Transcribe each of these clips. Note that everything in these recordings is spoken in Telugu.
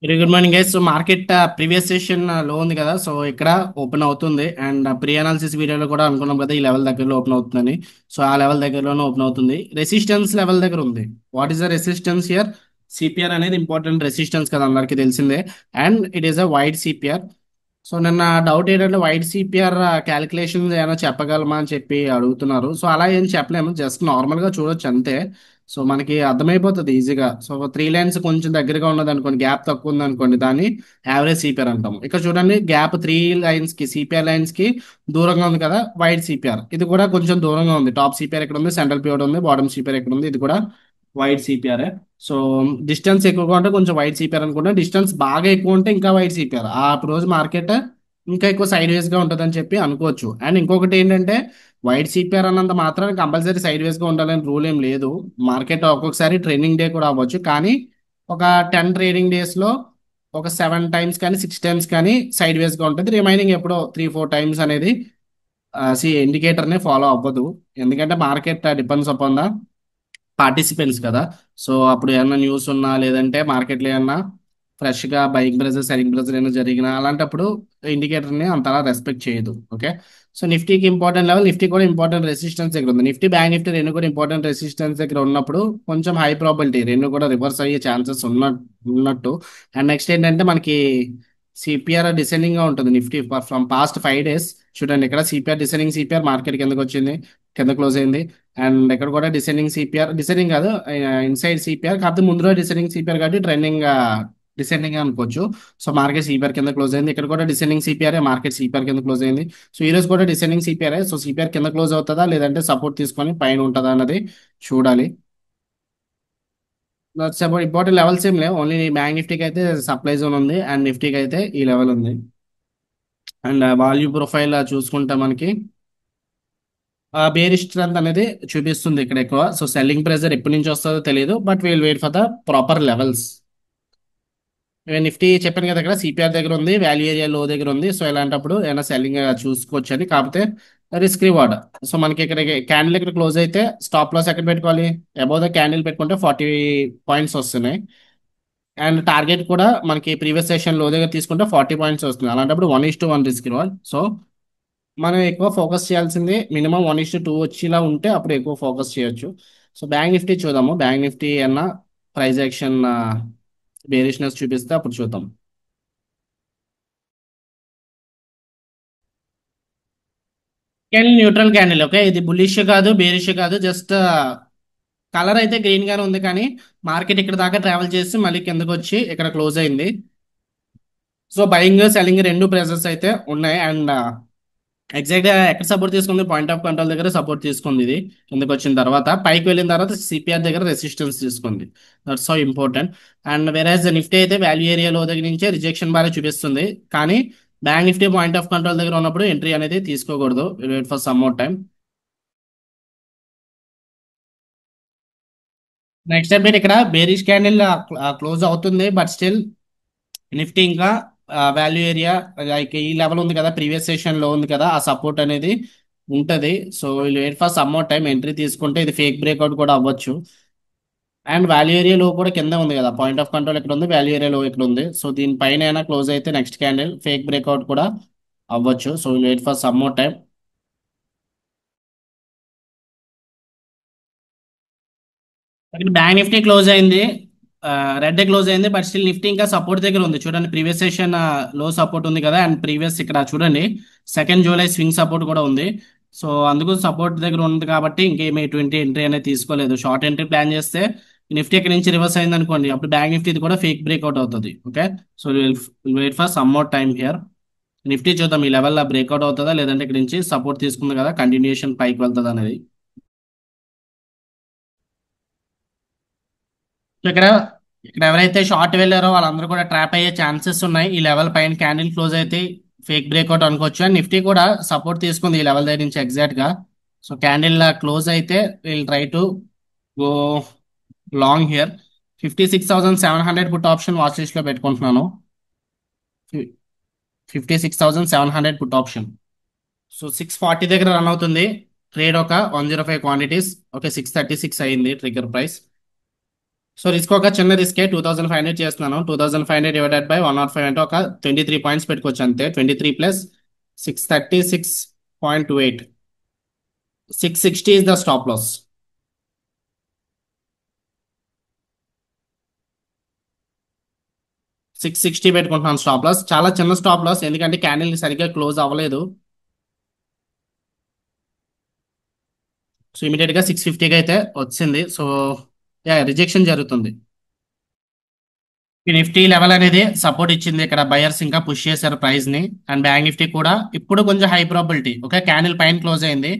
Very good morning guys. So market previous session లో ఉంది కదా, సో ఇక్కడ ఓపెన్ అవుతుంది. అండ్ ప్రీ అనాలిసిస్ వీడియోలో కూడా అనుకున్నాం కదా ఈ లెవెల్ దగ్గరలో ఓపెన్ అవుతుందని. సో ఆ లెవెల్ దగ్గరలోనే ఓపెన్ అవుతుంది. రెసిస్టెన్స్ లెవెల్ దగ్గర ఉంది. What is the resistance here? CPR అనేది ఇంపార్టెంట్ రెసిస్టెన్స్ కదా, అందరికీ తెలిసిందే. And it is a wide CPR. So నిన్న డౌట్ ఏంటంటే వైడ్ సిపిఆర్ క్యాలిక్యులేషన్స్ ఏమైనా చెప్పగలమా అని చెప్పి అడుగుతున్నారు. సో అలా ఏం చెప్పలేము, జస్ట్ నార్మల్గా చూడొచ్చు అంతే. సో మనకి అర్థమైపోతుంది ఈజీగా. సో త్రీ లైన్స్ కొంచెం దగ్గరగా ఉన్నది అనుకోండి, గ్యాప్ తక్కువ ఉంది అనుకోండి, దాన్ని యావరేజ్ సిపిఆర్ అంటాము. ఇక్కడ చూడండి, గ్యాప్ త్రీ లైన్స్ కి, సిపిఆర్ లైన్స్ కి దూరంగా ఉంది కదా వైడ్ సిపిఆర్. ఇది కూడా కొంచెం దూరంగా ఉంది. టాప్ సిపిఆర్ ఇక్కడ ఉంది, సెంట్రల్ పివట్ ఉంది, బాటమ్ సిపిఆర్ ఇక్కడ ఉంది. ఇది కూడా వైడ్ సిపిఆర్. సో డిస్టెన్స్ ఎక్కువగా ఉంటే కొంచెం వైడ్ సిపిఆర్ అనుకుంటే, డిస్టెన్స్ బాగా ఎక్కువ ఉంటే ఇంకా వైడ్ సిపిఆర్. ఆ రోజు మార్కెట్ ఇంకా ఎక్కువ సైడ్ వేస్ గా ఉంటుందని చెప్పి అనుకోవచ్చు. అండ్ ఇంకొకటి ఏంటంటే, వైట్ సిపిఆర్ అన్నంత మాత్రం కంపల్సరీ సైడ్ వేస్ గా ఉండాలని రూల్ ఏం లేదు. మార్కెట్ ఒక్కొక్కసారి ట్రైనింగ్ డే కూడా అవ్వచ్చు, కానీ ఒక 10 ట్రేడింగ్ డేస్ లో ఒక 7 టైమ్స్ కానీ 6 టైమ్స్ కానీ సైడ్ వేస్ గా ఉంటుంది. రిమైనింగ్ ఎప్పుడో 3-4 టైమ్స్ అనేది ఇండికేటర్ నే ఫాలో అవ్వదు. ఎందుకంటే market depends upon the participants కదా. సో అప్పుడు ఏమన్నా న్యూస్ ఉన్నా, లేదంటే మార్కెట్లో ఏమన్నా ఫ్రెష్గా బయింగ్ ప్రెజర్ సెల్లింగ్ ప్రెజర్ ఏమైనా జరిగినా, అలాంటప్పుడు ఇండికేటర్ని అంతలా రెస్పెక్ట్ చేయదు. ఓకే. సో నిఫ్టీకి ఇంపార్టెంట్ లెవెల్, నిఫ్టీ కూడా ఇంపార్టెంట్ రెసిస్టెన్స్ దగ్గర ఉంది. నిఫ్టీ బ్యాంక్ నిఫ్టీ రెండు కూడా ఇంపార్టెంట్ రెసిస్టెన్స్ దగ్గర ఉన్నప్పుడు కొంచెం హై ప్రాబిలిటీ రెండు కూడా రివర్స్ అయ్యే ఛాన్సెస్ ఉన్నట్టు. అండ్ నెక్స్ట్ ఏంటంటే మనకి సిపిఆర్ డిసెండింగ్ గా ఉంటుంది నిఫ్టీ ఫ్రమ్ పాస్ట్ 5 డేస్. చూడండి, ఇక్కడ సిపిఆర్ డిసెండింగ్ సిపిఆర్ మార్కెట్ కిందకి వచ్చింది, కింద క్లోజ్ అయింది. అండ్ ఇక్కడ కూడా డిసెండింగ్ సిపిఆర్, డిసెండింగ్ కాదు, ఇన్సైడ్ సిపిఆర్ కాకపోతే ముందు రోజు డిసెండింగ్ సిపిఆర్ కాబట్టి ట్రెండింగ్ డిసెండింగ్ అనుకోవచ్చు. సో మార్కెట్ సిపిఆర్ కింద క్లోజ్ అయింది. ఇక్కడ కూడా డిసెండింగ్ సిపిఆర్, మార్కెట్ సిపిఆర్ కింద క్లోజ్ అయింది. సో ఈ రోజు కూడా డిసెండింగ్ సిపిఆర్. సో సిపిఆర్ కింద క్లోజ్ అవుతుందా, లేదంటే సపోర్ట్ తీసుకొని పైన ఉంటుందా అన్నది చూడాలి. ఇంపార్టెంట్ లెవెల్స్ ఏం లేవు, ఓన్లీ బ్యాంక్ నిఫ్టీకి అయితే సప్లై జోన్ ఉంది, అండ్ నిఫ్టీకి అయితే ఈ లెవెల్ ఉంది. అండ్ వాల్యూ ప్రొఫైల్ చూసుకుంటే మనకి బేరిష్ స్ట్రెంత్ అనేది చూపిస్తుంది ఇక్కడ ఎక్కువ. సో సెల్లింగ్ ప్రెజర్ ఎప్పటి నుంచి వస్తుందో తెలియదు, but will wait for the proper levels. Nifty చెప్పాను కదా, ఇక్కడ సిపిఆర్ దగ్గర ఉంది, వాల్యూ ఏరియా లో దగ్గర ఉంది. సో ఇలాంటప్పుడు ఏమైనా సెల్లింగ్ చూసుకోవచ్చు అని. కాకపోతే రిస్క్ రివార్డ్. సో మనకి ఇక్కడ క్యాండిల్ ఇక్కడ క్లోజ్ అయితే స్టాప్ లాస్ ఎక్కడ పెట్టుకోవాలి? అబౌవ్ ద క్యాండిల్ పెట్టుకుంటే 40 పాయింట్స్ వస్తున్నాయి. అండ్ టార్గెట్ కూడా మనకి ప్రీవియస్ సెషన్ లో దగ్గర తీసుకుంటే 40 పాయింట్స్ వస్తుంది. అలాంటప్పుడు 1:1 రిస్క్ రివార్డ్. సో మనం ఎక్కువ ఫోకస్ చేయాల్సింది మినిమం 1:2 వచ్చేలా ఉంటే అప్పుడు ఎక్కువ ఫోకస్ చేయొచ్చు. సో బ్యాంక్ నిఫ్టీ చూద్దాము. బ్యాంక్ నిఫ్టీ అన్న ప్రైస్ యాక్షన్ బేరిష్నెస్ చూపిస్తే అప్పుడు చూద్దాం. Candle neutral candle. ఓకే, ఇది బుల్లిష్ కాదు, బేరిష్ కాదు, జస్ట్ కలర్ అయితే గ్రీన్ గానే ఉంది. కానీ మార్కెట్ ఇక్కడ దాకా ట్రావెల్ చేసి మళ్ళీ కిందకు వచ్చి ఇక్కడ క్లోజ్ అయింది. సో బయింగ్ సెల్లింగ్ రెండు ప్రెజర్స్ అయితే ఉన్నాయి. అండ్ ఎగ్జాక్ట్ గా ఎక్కడ సపోర్ట్ తీసుకుంది? పాయింట్ ఆఫ్ కంట్రోల్ దగ్గర సపోర్ట్ తీసుకుంది. ఇది కిందకి వచ్చిన తర్వాత పైకి వెళ్ళిన తర్వాత సిపిఆర్ దగ్గర రెసిస్టెన్స్ తీసుకుంది. That's so important. అండ్ వేరేజ్ నిఫ్టీ అయితే వాల్యూ ఏరియా లో దగ్గర నుంచే రిజెక్షన్ బాగా చూపిస్తుంది. కానీ bank Nifty point of control దగ్గర ఉన్నప్పుడు ఎంట్రీ అనేది తీసుకోకూడదు. Wait for some more time. Next update, ఇక్కడ బేరిష్ క్యాండిల్ క్లోజ్ అవుతుంది, బట్ స్టిల్ నిఫ్టీ ఇంకా వాల్యూ ఏరియా లైక్ ఈ లెవెల్ ఉంది కదా, ప్రీవియస్ సెషన్ లో ఉంది కదా, ఆ సపోర్ట్ అనేది ఉంటది. సో వీళ్ళు wait for some more time. Entry తీసుకుంటే ఇది ఫేక్ బ్రేక్అవుట్ కూడా అవ్వచ్చు. అండ్ వాల్యూ ఏరియా లో కూడా కింద ఉంది కదా, పాయింట్ ఆఫ్ కంట్రోల్ ఇక్కడ ఉంది, వాల్యూ ఏరియా లో ఇక్కడ ఉంది. సో దీనిపైన అయినా క్లోజ్ అయితే నెక్స్ట్ క్యాండిల్ ఫేక్ బ్రేక్అవుట్ కూడా అవ్వచ్చు. So wait for some more time. Bank Nifty close అయింది, రెడ్ క్లోజ్ అయింది, బట్ స్టిల్ నిఫ్టీ ఇంకా సపోర్ట్ దగ్గర ఉంది. చూడండి, ప్రీవియస్ సెషన్ లో సపోర్ట్ ఉంది కదా, అండ్ ప్రీవియస్ ఇక్కడ చూడండి 2 జూలై స్వింగ్ సపోర్ట్ కూడా ఉంది. సో అందుకు సపోర్ట్ దగ్గర ఉంది కాబట్టి ఇంకేమి 20 ఎంట్రీ అనేది తీసుకోలేదు. షార్ట్ ఎంట్రీ ప్లాన్ చేస్తే నిఫ్టీ ఇక్కడ నుంచి రివర్స్ అయింది అనుకోండి, అప్పుడు బ్యాంక్ నిఫ్టీ కూడా ఫేక్ బ్రేక్అవుట్ అవుతుంది. Okay. So wait for some more time here. Nifty చూద్దాం ఈ లెవెల్ బ్రేక్అవుట్ అవుతుందా, లేదంటే ఇక్కడ నుంచి సపోర్ట్ తీసుకుంది కదా, కంటిన్యూషన్ పైకి వెళ్తుంది అనేది. సో ఇక్కడ ఇక్కడ ఎవరైతే షార్ట్ వెళ్ళారో వాళ్ళందరూ కూడా ట్రాప్ అయ్యే ఛాన్సెస్ ఉన్నాయి. ఈ లెవెల్ పైన క్యాండిల్ క్లోజ్ అయితే ఫేక్ బ్రేక్అవుట్ అనుకోవచ్చు. అండ్ నిఫ్టీ కూడా సపోర్ట్ తీసుకుంది ఈ లెవెల్ దగ్గర నుంచి ఎగ్జాక్ట్ గా. సో క్యాండిల్ క్లోజ్ అయితే will try to go long here. 56,700 put option watch list లో పెట్టుకుంటున్నాను. 56,700 పుట్ ఆప్షన్. సో 640 దగ్గర రన్ అవుతుంది ట్రేడ్. ఒక 105 క్వాంటిటీస్. ఓకే, 636 అయింది ట్రిగర్ ప్రైస్. సో రిస్క్ ఒక చిన్న రిస్కే 2500 చేస్తున్నాను. 2500 డివైడెడ్ బై 105 అంటే ఒక 23 పాయింట్స్ పెట్టుకోవచ్చు అంతే. 23 plus 636.28. 660 is the stop loss. 660 పెట్టుకుంటున్నాను స్టాప్ లాస్. చాలా చిన్న స్టాప్ లాస్ ఎందుకంటే క్యాండిల్ సరిగ్గా క్లోజ్ అవ్వలేదు. సో ఇమీడియట్ గా 650కి అయితే వచ్చింది. సో యా రిజెక్షన్ జరుగుతుంది. ఈ నిఫ్టీ లెవెల్ అనేది సపోర్ట్ ఇచ్చింది. ఇక్కడ బయర్స్ ఇంకా పుష్ చేశారు ప్రైస్ ని. అండ్ బ్యాంక్ నిఫ్టీ కూడా ఇప్పుడు కొంచెం హై ప్రాబిలిటీ. ఓకే, క్యాండిల్ పైన క్లోజ్ అయింది.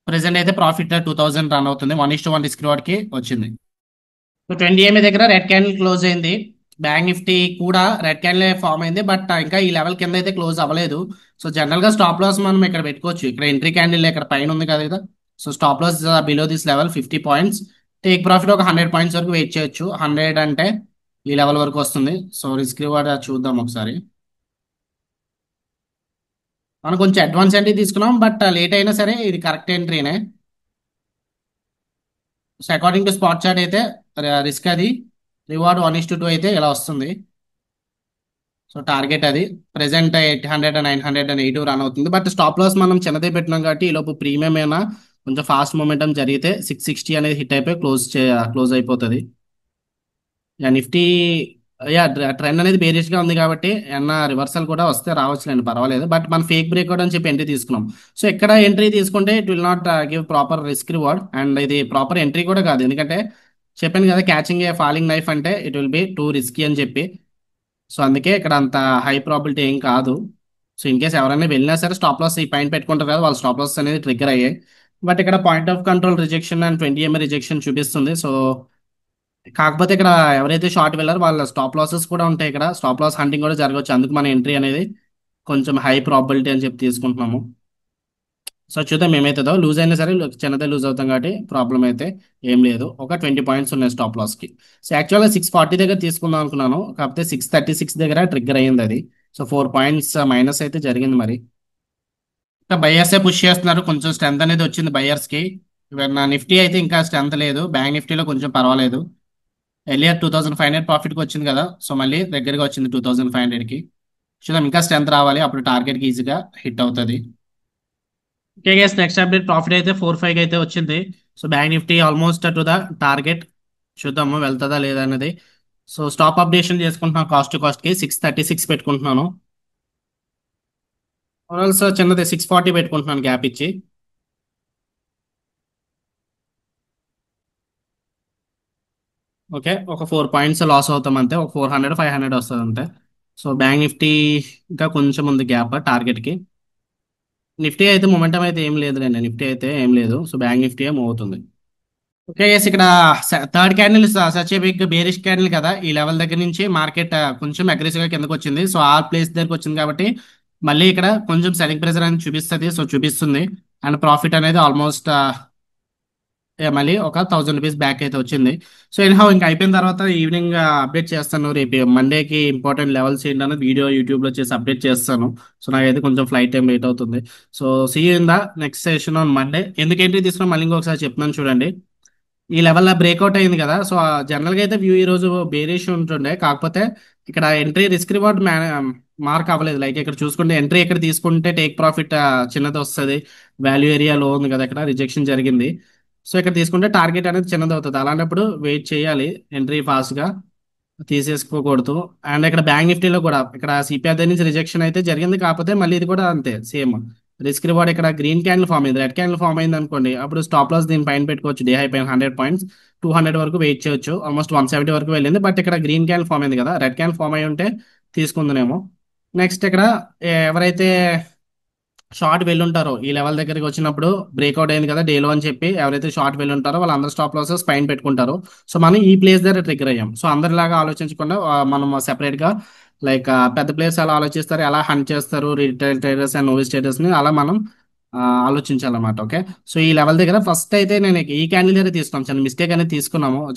ప్రెసెంట్ అయితే ప్రాఫిట్ 2000 రన్ అవుతుంది. 1:1 రిస్క్ రివార్డ్ కి వచ్చింది. సో 20 MA దగ్గర రెడ్ క్యాండిల్ క్లోజ్ అయింది. బ్యాంక్ నిఫ్టీ కూడా రెడ్ క్యాండిల్ ఫామ్ అయింది, బట్ ఇంకా ఈ లెవెల్ కింద అయితే క్లోజ్ అవ్వలేదు. సో జనరల్ గా స్టాప్ లాస్ మనం ఇక్కడ పెట్టుకోవచ్చు. ఇక్కడ ఎంట్రీ క్యాండిల్ ఇక్కడ పైన ఉంది కదా కదా. So stop loss below this level 50 points. Take profit ఒక 100 పాయింట్స్ వరకు వెయిట్ చేయొచ్చు. 100 అంటే ఈ లెవెల్ వరకు వస్తుంది. సో రిస్క్ రివార్డ్ చూద్దాం ఒకసారి. మనం కొంచెం అడ్వాన్స్ ఎంట్రీ తీసుకున్నాం, బట్ లేట్ అయినా సరే ఇది కరెక్ట్ ఎంట్రీనే. So according to spot chart అయితే రిస్క్ అది రివార్డ్ 1:2 అయితే ఇలా వస్తుంది. సో టార్గెట్ అది ప్రెసెంట్ 800 900 రన్ అవుతుంది. బట్ స్టాప్ లాస్ మనం చిన్నదే పెట్టినాం కాబట్టి ఈ లోపు ప్రీమియం అయినా కొంచెం ఫాస్ట్ మూమెంటం జరిగితే 660 అనేది హిట్ అయిపోయి క్లోజ్ అయిపోతుంది. యా నిఫ్టీ యా ట్రెండ్ అనేది బేరిష్ గా ఉంది కాబట్టి ఏమన్నా రివర్సల్ కూడా వస్తే రావచ్చులేండి, పర్వాలేదు. బట్ మనం ఫేక్ బ్రేక్అవుట్ అని చెప్పి ఎంట్రీ తీసుకున్నాం. సో ఎక్కడ ఎంట్రీ తీసుకుంటే it will not give proper risk reward. And ఇది ప్రాపర్ ఎంట్రీ కూడా కాదు, ఎందుకంటే చెప్పాను కదా క్యాచింగ్ ఏ ఫాలింగ్ నైఫ్ అంటే it will be two risky అని చెప్పి. సో అందుకే ఇక్కడ అంత హై ప్రాబిలిటీ ఏం కాదు. సో ఇన్ కేస్ ఎవరైనా వెళ్ళినా సరే స్టాప్ లాస్ ఈ పాయింట్ పెట్టుకుంటారు కదా, వాళ్ళ స్టాప్ లాస్ అనేది ట్రిగ్గర్ అయ్యాయి. బట్ ఇక్కడ point of control rejection and 20 MA rejection చూపిస్తుంది. సో కాకపోతే ఇక్కడ ఎవరైతే షార్ట్ వెళ్ళారో వాళ్ళ స్టాప్ లాసెస్ కూడా ఉంటాయి. ఇక్కడ స్టాప్ లాస్ హంటింగ్ కూడా జరగవచ్చు. అందుకు మన ఎంట్రీ అనేది కొంచెం హై ప్రాబిలిటీ అని చెప్పి తీసుకుంటున్నాము. సో చూద్దాం ఏమవుతుందో. లూజ్ అయినా సరే చిన్నదే లూజ్ అవుతాం కాబట్టి ప్రాబ్లం అయితే ఏం లేదు. ఒక 20 పాయింట్స్ ఉన్నాయి స్టాప్ లాస్కి. సో యాక్చువల్గా 640 దగ్గర తీసుకుందాం అనుకున్నాను, కాకపోతే 636 దగ్గర ట్రిగ్గర్ అయ్యింది అది. సో 4 పాయింట్స్ మైనస్ అయితే జరిగింది మరి. ఇంకా బయర్సే పుష్ చేస్తున్నారు. కొంచెం స్ట్రెంత్ అనేది వచ్చింది బయర్స్కి. నా నిఫ్టీ అయితే ఇంకా స్ట్రెంత్ లేదు. బ్యాంక్ నిఫ్టీలో కొంచెం పర్వాలేదు. ఎర్లియర్ 2500 ప్రాఫిట్కి వచ్చింది కదా, సో మళ్ళీ దగ్గరగా వచ్చింది 2500కి. చూద్దాం ఇంకా స్ట్రెంత్ రావాలి, అప్పుడు టార్గెట్కి ఈజీగా హిట్ అవుతుంది. Okay guys, next update profit అయితే 4.5 అయితే వచ్చింది. So bank Nifty almost to the target. చూద్దాము వెళ్తుందా లేదా అనేది. సో స్టాప్ అప్డేషన్ చేసుకుంటున్నాను. కాస్ట్ టు కాస్ట్కి 636 పెట్టుకుంటున్నాను. ఆల్సో చిన్నది 640 పెట్టుకుంటున్నాను గ్యాప్ ఇచ్చి. ఓకే, ఒక 4 పాయింట్స్ లాస్ అవుతాం అంతే. ఒక 400 500 వస్తుంది అంతే. సో బ్యాంక్ నిఫ్టీ ఇంకా కొంచెం ఉంది గ్యాప్ టార్గెట్కి. నిఫ్టీ అయితే మొమెంటం అయితే ఏం లేదులేండి. నిఫ్టీ అయితే ఏం లేదు. సో బ్యాంక్ నిఫ్టీ మూవ్ అవుతుంది. ఓకే ఎస్, ఇక్కడ third candle such a big bearish candle కదా. ఈ లెవెల్ దగ్గర నుంచి మార్కెట్ కొంచెం అగ్రెసివ్ గా కిందకు వచ్చింది. సో ఆ ప్లేస్ దగ్గరకు వచ్చింది కాబట్టి మళ్ళీ ఇక్కడ కొంచెం సెలింగ్ ప్రెజర్ అనేది చూపిస్తుంది. సో చూపిస్తుంది. అండ్ ప్రాఫిట్ అనేది ఆల్మోస్ట్ మళ్ళీ ఒక 1000 రూపీస్ బ్యాక్ అయితే వచ్చింది. సో ఎన్హౌ ఇంకా అయిపోయిన తర్వాత ఈవినింగ్ అప్డేట్ చేస్తాను. రేపు మండేకి ఇంపార్టెంట్ లెవెల్స్ ఏంటనేది వీడియో యూట్యూబ్లో చేసి అప్డేట్ చేస్తాను. సో నాకైతే కొంచెం ఫ్లైట్ టైం లేట్ అవుతుంది. So see you in the next session on Monday. ఎందుకు ఎంట్రీ తీసుకున్నా మళ్ళీ ఇంకొకసారి చెప్తున్నాను చూడండి. ఈ లెవెల్లో బ్రేక్అవుట్ అయింది కదా. సో జనరల్గా అయితే వ్యూ ఈ రోజు బేరిష్ ఉంటుండే, కాకపోతే ఇక్కడ ఎంట్రీ రిస్క్ రివార్డ్ మార్క్ అవ్వలేదు. లైక్ ఇక్కడ చూసుకుంటే ఎంట్రీ ఇక్కడ తీసుకుంటే టేక్ ప్రాఫిట్ చిన్నది వస్తుంది. వాల్యూ ఏరియా లో ఉంది కదా, ఇక్కడ రిజెక్షన్ జరిగింది. సో ఇక్కడ తీసుకుంటే టార్గెట్ అనేది చిన్నది అవుతుంది. అలాంటప్పుడు వెయిట్ చేయాలి, ఎంట్రీ ఫాస్ట్గా తీసేసుకోకూడదు. అండ్ ఇక్కడ బ్యాంక్ నిఫ్టీలో కూడా ఇక్కడ సిపిఆర్ దగ్గర నుంచి రిజెక్షన్ అయితే జరిగింది, కాకపోతే మళ్ళీ ఇది కూడా అంతే సేమ్ రిస్క్ రివార్డ్. ఇక్కడ గ్రీన్ క్యాండిల్ ఫామ్ అయింది, రెడ్ క్యాండిల్ ఫామ్ అయింది అనుకోండి, అప్పుడు స్టాప్ లాస్ దీని పైన పెట్టుకోవచ్చు. డే హై పైన 100 పాయింట్స్ 200 వరకు వెయిట్ చేయొచ్చు. ఆల్మోస్ట్ 170 వరకు వెళ్ళింది. బట్ ఇక్కడ గ్రీన్ క్యాండిల్ ఫామ్ అయింది కదా, రెడ్ క్యాండిల్ ఫామ్ అయి ఉంటే తీసుకుందనేమో. నెక్స్ట్ ఇక్కడ ఎవరైతే షార్ట్ వెళ్ళుంటారో ఈ లెవెల్ దగ్గరికి వచ్చినప్పుడు బ్రేక్అవుట్ అయింది కదా డేలో అని చెప్పి, ఎవరైతే షార్ట్ వెళ్ళుంటారో వాళ్ళందరూ స్టాప్ లాసెస్ పైన పెట్టుకుంటారు. సో మనం ఈ ప్లేస్ దగ్గర ట్రిగ్గర్ అయ్యాం. సో అందరిలాగా ఆలోచించకుండా మనం సెపరేట్ గా లైక్ పెద్ద ప్లేయర్స్ ఎలా ఆలోచిస్తారు, ఎలా హంట్ చేస్తారు రిటైల్ ట్రేడర్స్ అండ్ నోవిస్ ట్రేడర్స్ ని, అలా మనం ఆలోచించాలన్నమాట. ఓకే, సో ఈ లెవెల్ దగ్గర ఫస్ట్ అయితే నేను ఈ క్యాండిల్ దగ్గర తీసుకున్నాం. చిన్న మిస్టేక్ అనేది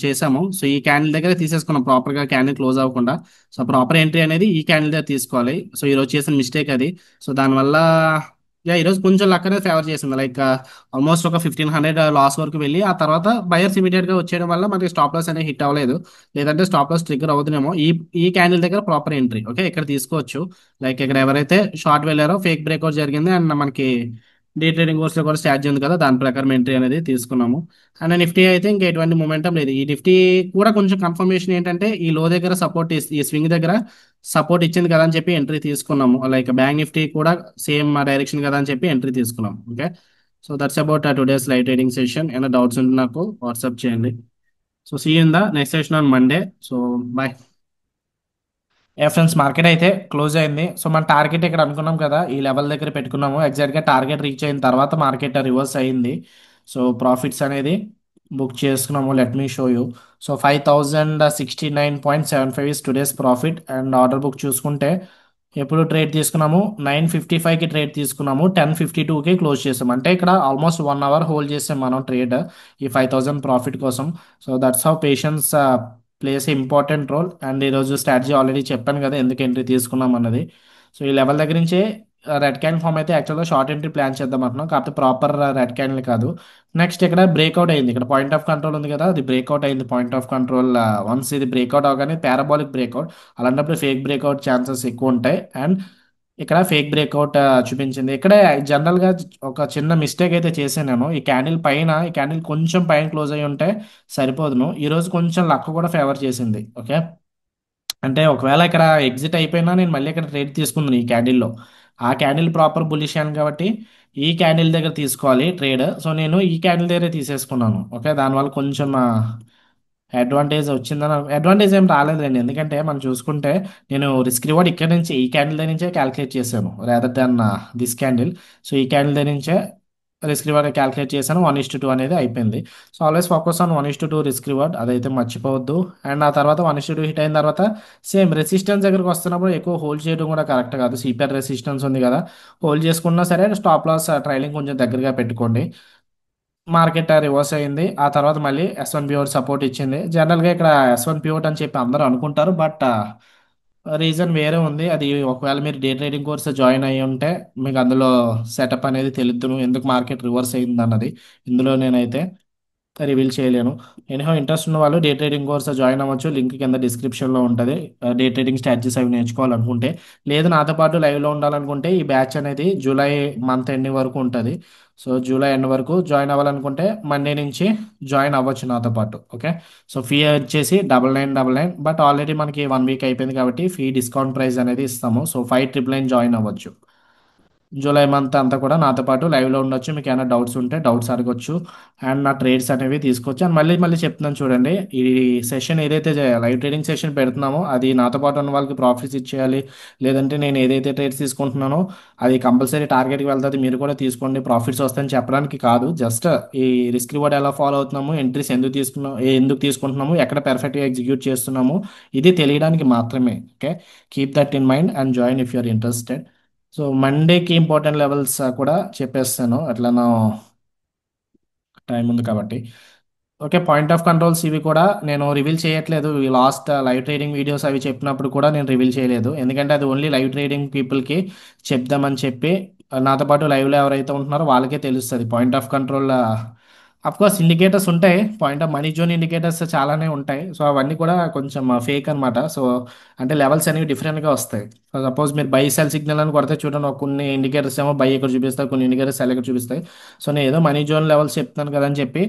చేసాము. సో ఈ క్యాండిల్ దగ్గర తీసేసుకున్నాం ప్రాపర్ గా, క్యాండిల్ క్లోజ్ అవ్వకుండా. సో ప్రాపర్ ఎంట్రీ అనేది ఈ క్యాండిల్ దగ్గర తీసుకోవాలి. సో ఈ రోజు చేసిన మిస్టేక్ అది. సో దానివల్ల ఈరోజు కొంచెం లక్ అనేది ఫేవర్ చేసింది. లైక్ ఆల్మోస్ట్ ఒక 1500 లాస్ వరకు వెళ్ళి ఆ తర్వాత బయర్స్ ఇమీడియట్ గా వచ్చేయడం వల్ల మనకి స్టాప్ లాస్ అనేది హిట్ అవ్వలేదు. లేదంటే స్టాప్ లాస్ ట్రిగ్గర్ అవుతుందేమో. ఈ క్యాండిల్ దగ్గర ప్రాపర్ ఎంట్రీ ఓకే ఇక్కడ తీసుకోవచ్చు. లైక్ ఇక్కడ ఎవరైతే షార్ట్ వెళ్ళారో ఫేక్ బ్రేక్అవుట్ జరిగింది అండ్ మనకి డే ట్రేడింగ్ కోర్స్ లో కూడా స్టార్ట్ చేసింది కదా, దాని ప్రకారం ఎంట్రీ అనేది తీసుకున్నాము. అండ్ నిఫ్టీ అయితే ఇంకా ఎటువంటి మూమెంటం లేదు. ఈ నిఫ్టీ కూడా కొంచెం కన్ఫర్మేషన్ ఏంటంటే ఈ లో దగ్గర సపోర్ట్, ఈ స్వింగ్ దగ్గర సపోర్ట్ ఇచ్చింది కదా అని చెప్పి ఎంట్రీ తీసుకున్నాము. లైక్ బ్యాంక్ నిఫ్టీ కూడా సేమ్ డైరెక్షన్ కదా అని చెప్పి ఎంట్రీ తీసుకున్నాం. Okay, so that's about today's live trading session. ఏమైనా డౌట్స్ ఉంటే నాకు వాట్సాప్ చేయండి. So see in the next session on Monday. So bye. Hey friends, market అయితే క్లోజ్ అయింది. సో మన టార్గెట్ ఇక్కడ అనుకున్నాం కదా, ఈ లెవెల్ దగ్గర పెట్టుకున్నాము. ఎగ్జాక్ట్గా టార్గెట్ రీచ్ అయిన తర్వాత మార్కెట్ రివర్స్ అయింది. సో ప్రాఫిట్స్ అనేది బుక్ చేసుకున్నాము. Let me show you. So 5069.75 is today's profit. And order book చూసుకుంటే ఎప్పుడు ట్రేడ్ తీసుకున్నాము, 9:55కి ట్రేడ్ తీసుకున్నాము, 10:52కి క్లోజ్ చేసాము. అంటే ఇక్కడ ఆల్మోస్ట్ 1 అవర్ హోల్డ్ చేసాం మనం ట్రేడ్ ఈ 5000 ప్రాఫిట్ కోసం. So that's how patience plays important role. And ఈరోజు స్ట్రాటజీ ఆల్రెడీ చెప్పాను కదా ఎందుకు ఎంట్రీ తీసుకున్నాం అన్నది. సో ఈ లెవెల్ దగ్గర నుంచే రెడ్ క్యాండిల్ ఫామ్ అయితే యాక్చువల్గా షార్ట్ ఎంట్రీ ప్లాన్ చేద్దాం అంటున్నాం, కాకపోతే ప్రాపర్ రెడ్ క్యాండిల్ కాదు. నెక్స్ట్ ఇక్కడ బ్రేక్అవుట్ అయింది. ఇక్కడ పాయింట్ ఆఫ్ కంట్రోల్ ఉంది కదా, అది బ్రేక్అవుట్ అయింది. పాయింట్ ఆఫ్ కంట్రోల్ వన్స్ ఇది బ్రేక్అవుట్ అవగానే పారాబాలిక్ బ్రేక్అవుట్, అలాంటప్పుడు ఫేక్ బ్రేక్అవుట్ ఛాన్సెస్ ఎక్కువ ఉంటాయి. అండ్ ఇక్కడ ఫేక్ బ్రేక్అవుట్ చూపించింది. ఇక్కడ జనరల్గా ఒక చిన్న మిస్టేక్ అయితే చేశాను నేను. ఈ క్యాండిల్ పైన, ఈ క్యాండిల్ కొంచెం పైన క్లోజ్ అయ్యి ఉంటే సరిపోదును. ఈరోజు కొంచెం లక్ కూడా ఫేవర్ చేసింది. ఓకే, అంటే ఒకవేళ ఇక్కడ ఎగ్జిట్ అయిపోయినా నేను మళ్ళీ ఇక్కడ ట్రేడ్ తీసుకుందాను ఈ క్యాండిల్లో. ఆ క్యాండిల్ ప్రాపర్ బులిష్ అయ్యాను కాబట్టి ఈ క్యాండిల్ దగ్గర తీసుకోవాలి ట్రేడ్. సో నేను ఈ క్యాండిల్ దగ్గరే తీసేసుకున్నాను. ఓకే, దానివల్ల కొంచెం అడ్వాంటేజ్ వచ్చిందని అడ్వాంటేజ్ ఏం రాలేదండి. ఎందుకంటే మనం చూసుకుంటే నేను రిస్క్ రివార్డ్ ఇక్కడ నుంచి ఈ క్యాండిల్ దగ్గర నుంచే క్యాలిక్యులేట్ చేశాను rather than this candle. So ఈ క్యాండిల్ దగ్గర నుంచే రిస్క్ రివార్డ్ క్యాలిక్యులేట్ చేశాను. 1:2 అనేది అయిపోయింది. So always focus on 1:2 risk reward, అదైతే మర్చిపోవద్దు. అండ్ ఆ తర్వాత 1:2 హిట్ అయిన తర్వాత సేమ్ రెసిస్టెన్స్ దగ్గరకు వస్తున్నప్పుడు ఎక్కువ హోల్డ్ చేయడం కూడా కరెక్ట్ కాదు. సిపిఆర్ రెసిస్టెన్స్ ఉంది కదా, హోల్డ్ చేసుకున్నా సరే స్టాప్ లాస్ ట్రైలింగ్ కొంచెం దగ్గరగా పెట్టుకోండి. మార్కెట్ రివర్స్ అయింది. ఆ తర్వాత మళ్ళీ S1 పివోట్ సపోర్ట్ ఇచ్చింది. జనరల్గా ఇక్కడ S1 పివోట్ అని చెప్పి అందరూ అనుకుంటారు, బట్ రీజన్ వేరే ఉంది. అది ఒకవేళ మీరు డే ట్రేడింగ్ కోర్స్ జాయిన్ అయ్యి ఉంటే మీకు అందులో సెటప్ అనేది తెలుద్దును, ఎందుకు మార్కెట్ రివర్స్ అయింది అన్నది. ఇందులో నేనైతే రివీల్ చేయలేను. ఎనీహౌ ఇంట్రెస్ట్ ఉన్న వాళ్ళు డే ట్రేడింగ్ కోర్స్ జాయిన్ అవ్వచ్చు. లింక్ కింద డిస్క్రిప్షన్లో ఉంటుంది. డే ట్రేడింగ్ స్ట్రాటజీస్ అవి నేర్చుకోవాలనుకుంటే, లేదు నాతో పాటు లైవ్లో ఉండాలనుకుంటే ఈ బ్యాచ్ అనేది జూలై మంత్ ఎండింగ్ వరకు ఉంటుంది. సో జూలై ఎండ్ వరకు జాయిన్ అవ్వాలనుకుంటే మండే నుంచి జాయిన్ అవ్వచ్చు నాతో పాటు. ఓకే, సో ఫీ వచ్చేసి 9999. బట్ ఆల్రెడీ మనకి 1 వీక్ అయిపోయింది కాబట్టి ఫీ డిస్కౌంట్ ప్రైస్ అనేది ఇస్తాము. సో 5999 జాయిన్ అవ్వచ్చు. జూలై మంత్ అంతా కూడా నాతో పాటు లైవ్లో ఉండొచ్చు. మీకు ఏమైనా డౌట్స్ ఉంటే డౌట్స్ అడగొచ్చు. అండ్ నా ట్రేడ్స్ అనేవి తీసుకోవచ్చు. అండ్ మళ్ళీ మళ్ళీ చెప్తున్నాను చూడండి, ఈ సెషన్ ఏదైతే లైవ్ ట్రేడింగ్ సెషన్ పెడుతున్నామో అది నాతో పాటు ఉన్న వాళ్ళకి ప్రాఫిట్స్ ఇచ్చేయాలి. లేదంటే నేను ఏదైతే ట్రేడ్స్ తీసుకుంటున్నానో అది కంపల్సరీ టార్గెట్కి వెళ్తుంది, మీరు కూడా తీసుకోండి ప్రాఫిట్స్ వస్తాయని చెప్పడానికి కాదు. జస్ట్ ఈ రిస్క్ రివార్డ్ ఎలా ఫాలో అవుతున్నాము, ఎంట్రీస్ ఎందుకు తీసుకున్నాము, ఎందుకు తీసుకుంటున్నాము, ఎక్కడ పెర్ఫెక్ట్గా ఎగ్జిక్యూట్ చేస్తున్నాము, ఇది తెలియడానికి మాత్రమే. Okay, keep that in mind and join if you're interested. So మండేకి ఇంపార్టెంట్ లెవెల్స్ కూడా చెప్పేస్తాను ఎట్లనో, టైం ఉంది కాబట్టి. ఓకే, పాయింట్ ఆఫ్ కంట్రోల్స్ ఇవి కూడా నేను రివీల్ చేయట్లేదు. లాస్ట్ లైవ్ ట్రేడింగ్ వీడియోస్ అవి చెప్పినప్పుడు కూడా నేను రివీల్ చేయలేదు, ఎందుకంటే అది ఓన్లీ లైవ్ ట్రేడింగ్ పీపుల్కి చెప్దామని చెప్పి. నాతో పాటు లైవ్లో ఎవరైతే ఉంటున్నారో వాళ్ళకే తెలుస్తుంది point of control. Course indicators ఉంటాయి, point of money zone indicators చాలానే ఉంటాయి. సో అవన్నీ కూడా కొంచెం ఫేక్ అనమాట. సో అంటే లెవెల్స్ అనేవి డిఫరెంట్గా వస్తాయి. సపోజ్ మీరు బై సెల్ సిగ్నల్ అని కొడితే చూడండి, కొన్ని ఇండికేటర్స్ ఏమో బై ఎక్కడ చూపిస్తాయి, కొన్ని ఇండికేటర్స్ సెల్ ఎక్కడ చూపిస్తాయి. సో నేను ఏదో మనీ జోన్ లెవెల్స్ చెప్తాను కదా అని చెప్పి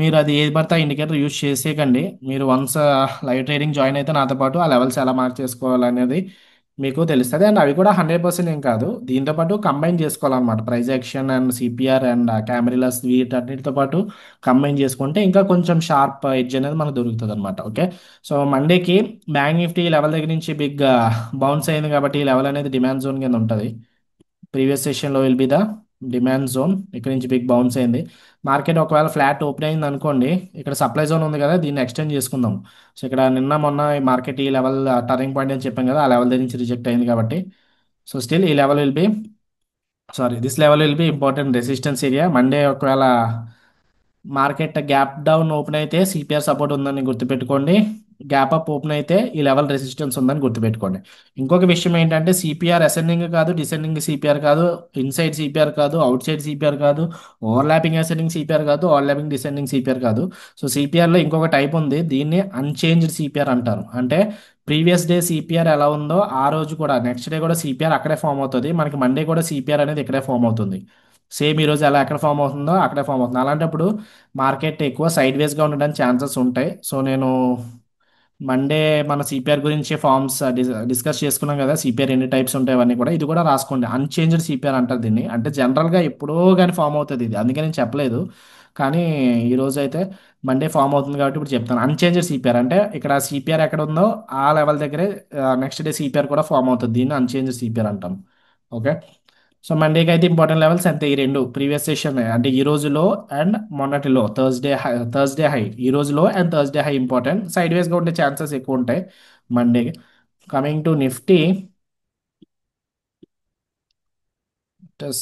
మీరు అది ఏది పడితే ఆ ఇండికేటర్ యూజ్ చేసేయకండి. మీరు వన్స్ లైవ్ ట్రేడింగ్ జాయిన్ అయితే నాతో పాటు ఆ లెవెల్స్ ఎలా మార్క్ చేసుకోవాలనేది మీకు తెలుస్తుంది. అండ్ అవి కూడా 100% ఏం కాదు, దీంతో పాటు కంబైన్ చేసుకోవాలన్నమాట. Price action and CPR and cameras వీటన్నిటితో పాటు కంబైన్ చేసుకుంటే ఇంకా కొంచెం షార్ప్ ఎడ్జ్ అనేది మనకు దొరుకుతుంది అనమాట. ఓకే, సో మండేకి బ్యాంక్ నిఫ్టీ లెవెల్ దగ్గర నుంచి బిగ్ బౌన్స్ అయింది కాబట్టి ఈ లెవెల్ అనేది డిమాండ్ జోన్ కింద ఉంటుంది. ప్రీవియస్ సెషన్లో will be the demand zone. ఇక్కడ నుంచి బిగ్ బౌన్స్ అయింది. మార్కెట్ ఒకవేళ ఫ్లాట్ ఓపెన్ అయింది అనుకోండి, ఇక్కడ సప్లై జోన్ ఉంది కదా, దీన్ని ఎక్స్టెండ్ చేసుకుందాం. సో ఇక్కడ నిన్న మొన్న ఈ మార్కెట్ ఈ లెవెల్ టర్నింగ్ పాయింట్ అని చెప్పాం కదా, ఆ లెవెల్ దగ్గర నుంచి రిజెక్ట్ అయింది కాబట్టి సో స్టిల్ ఈ level will be, sorry this level will be important resistance area. Monday ఒకవేళ మార్కెట్ గ్యాప్ డౌన్ ఓపెన్ అయితే సిపిఆర్ సపోర్ట్ ఉందని గుర్తుపెట్టుకోండి. గ్యాప్ అప్ ఓపెన్ అయితే ఈ లెవెల్ రెసిస్టెన్స్ ఉందని గుర్తుపెట్టుకోండి. ఇంకొక విషయం ఏంటంటే సిపిఆర్ అసెండింగ్ కాదు, డిసెండింగ్ సిపిఆర్ కాదు, ఇన్సైడ్ సిపిఆర్ కాదు, అవుట్ సైడ్ సిపిఆర్ కాదు, ఓవర్లాపింగ్ అసెండింగ్ సిపిఆర్ కాదు, ఓవర్లాపింగ్ డిసెండింగ్ సిపిఆర్ కాదు. సో సిపిఆర్లో ఇంకొక టైప్ ఉంది, దీన్ని అన్చేంజ్డ్ సిపిఆర్ అంటారు. అంటే ప్రీవియస్ డే సిపిఆర్ ఎలా ఉందో ఆ రోజు కూడా నెక్స్ట్ డే కూడా సిపిఆర్ అక్కడే ఫామ్ అవుతుంది. మనకి మండే కూడా సిపిఆర్ అనేది ఇక్కడే ఫామ్ అవుతుంది. సేమ్ ఈరోజు ఎలా ఎక్కడ ఫామ్ అవుతుందో అక్కడే ఫామ్ అవుతుంది. అలాంటప్పుడు మార్కెట్ ఎక్కువ సైడ్ వేస్గా ఉండడానికి ఛాన్సెస్ ఉంటాయి. సో నేను మండే మన సిపిఆర్ గురించి ఫార్మ్స్ డిస్కస్ చేసుకున్నాం కదా, సిపిఆర్ ఎన్ని టైప్స్ ఉంటాయి అవన్నీ కూడా, ఇది కూడా రాసుకోండి. అన్చేంజ్డ్ సిపిఆర్ అంటారు దీన్ని. అంటే జనరల్గా ఎప్పుడో కానీ ఫామ్ అవుతుంది ఇది, అందుకే నేను చెప్పలేదు. కానీ ఈరోజు అయితే మండే ఫామ్ అవుతుంది కాబట్టి ఇప్పుడు చెప్తాను. అన్చేంజ్డ్ సిపిఆర్ అంటే ఇక్కడ సిపిఆర్ ఎక్కడ ఉందో ఆ లెవెల్ దగ్గరే నెక్స్ట్ డే సిపిఆర్ కూడా ఫామ్ అవుతుంది. దీన్ని అన్చేంజ్డ్ సిపిఆర్ అంటాం. ఓకే. సో మండేకి అయితే ఇంపార్టెంట్ లెవెల్స్ అంతే ఈ రెండు, ప్రీవియస్ సెషన్ అంటే ఈ రోజులో అండ్ మొన్నటిలో థర్స్డే హై, ఈ రోజులో and Thursday high important. Side వేస్గా ఉండే ఛాన్సెస్ ఎక్కువ ఉంటాయి మండేకి. Coming to Nifty,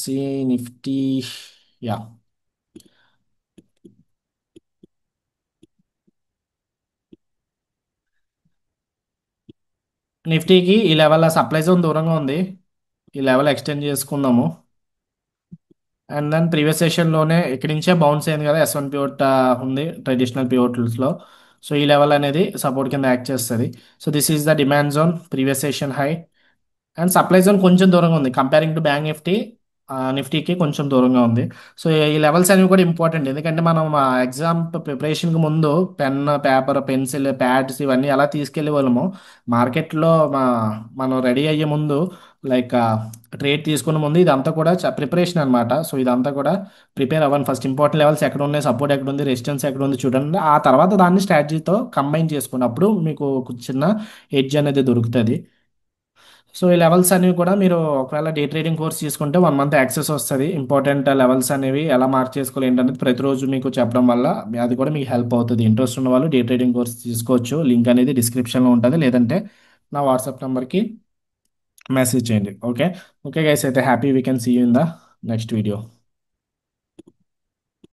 see Nifty, yeah, నిఫ్టీకి ఈ లెవెల్ సప్లై జోన్ దూరంగా ఉంది, ఈ లెవెల్ ఎక్స్టెండ్ చేసుకుందాము. అండ్ దెన్ ప్రీవియస్ సెషన్లోనే ఇక్కడి నుంచే బౌన్స్ అయింది కదా, S1 పివట్ ఉంది ట్రెడిషనల్ పివట్స్లో. సో ఈ లెవెల్ అనేది సపోర్ట్ కింద యాక్ట్ చేస్తుంది. So this is the demand zone, previous session high. And supply zone కొంచెం దూరంగా ఉంది కంపేరింగ్ టు బ్యాంక్ నిఫ్టీ. నిఫ్టీకి కొంచెం దూరంగా ఉంది. సో ఈ లెవెల్స్ అనేవి కూడా ఇంపార్టెంట్, ఎందుకంటే మనం ఎగ్జామ్ ప్రిపరేషన్కి ముందు పెన్, పేపర్, పెన్సిల్, ప్యాడ్స్ ఇవన్నీ ఎలా తీసుకెళ్ళే వాళ్ళము మార్కెట్లో మనం రెడీ అయ్యే ముందు, లైక్ ట్రేడ్ తీసుకునే ముందు ఇదంతా కూడా ప్రిపరేషన్ అనమాట. సో ఇదంతా కూడా ప్రిపేర్ అవ్వండి ఫస్ట్. ఇంపార్టెంట్ లెవెల్స్ ఎక్కడ ఉన్నాయి, సపోర్ట్ ఎక్కడ ఉంది, రెసిస్టెన్స్ ఎక్కడ ఉంది చూడండి. ఆ తర్వాత దాన్ని స్ట్రాటజీతో కంబైన్ చేసుకున్నప్పుడు మీకు ఒక చిన్న ఎడ్జ్ అనేది దొరుకుతుంది. సో ఈ లెవెల్స్ అనేవి కూడా మీరు ఒకవేళ డే ట్రేడింగ్ కోర్స్ తీసుకుంటే 1 మంత్ యాక్సెస్ వస్తుంది. ఇంపార్టెంట్ లెవెల్స్ అనేవి ఎలా మార్క్ చేసుకోవాలి ఏంటనేది ప్రతిరోజు మీకు చెప్పడం వల్ల అది కూడా మీకు హెల్ప్ అవుతుంది. ఇంట్రెస్ట్ ఉన్న వాళ్ళు డే ట్రేడింగ్ కోర్స్ తీసుకోవచ్చు. లింక్ అనేది డిస్క్రిప్షన్లో ఉంటుంది, లేదంటే నా వాట్సాప్ నెంబర్కి మెసేజ్ చేయండి. ఓకే. ఓకే గైస్, అయితే happy weekend, see you in the next video.